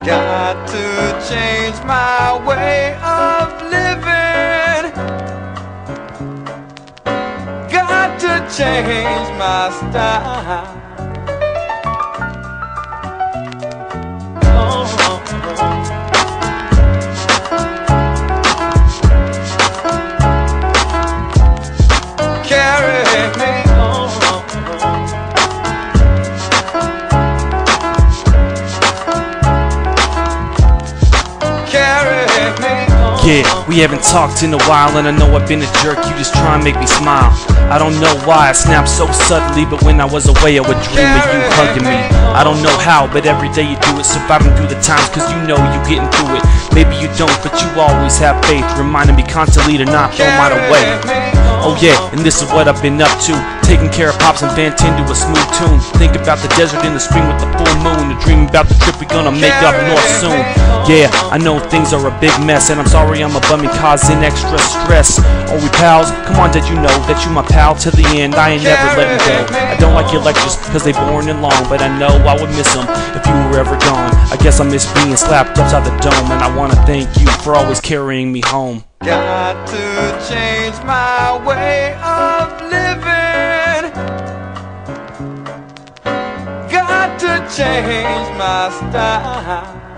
Got to change my way of living. Got to change my style. Carry me. Yeah, we haven't talked in a while, and I know I've been a jerk. You just try and make me smile. I don't know why I snapped so subtly, but when I was away I would dream of you hugging me. I don't know how, but every day you do it, surviving through the times, cause you know you getting through it. Maybe you don't, but you always have faith, reminding me constantly to not throw mine away. Oh yeah, and this is what I've been up to, taking care of pops and ventin to a smooth tune. Think about the desert in the spring with the full moon, a dream about the trip we're gonna make up north soon. Yeah, I know things are a big mess, and I'm sorry I'm a bummy causing extra stress. Are we pals? Come on, did you know that you my pal to the end? I ain't never letting go. I don't like your lectures cause they boring and long, but I know I would miss them if you were ever gone. I guess I miss being slapped upside the dome, and I wanna thank you for always carrying me home. Got to change my way of living. Got to change my style.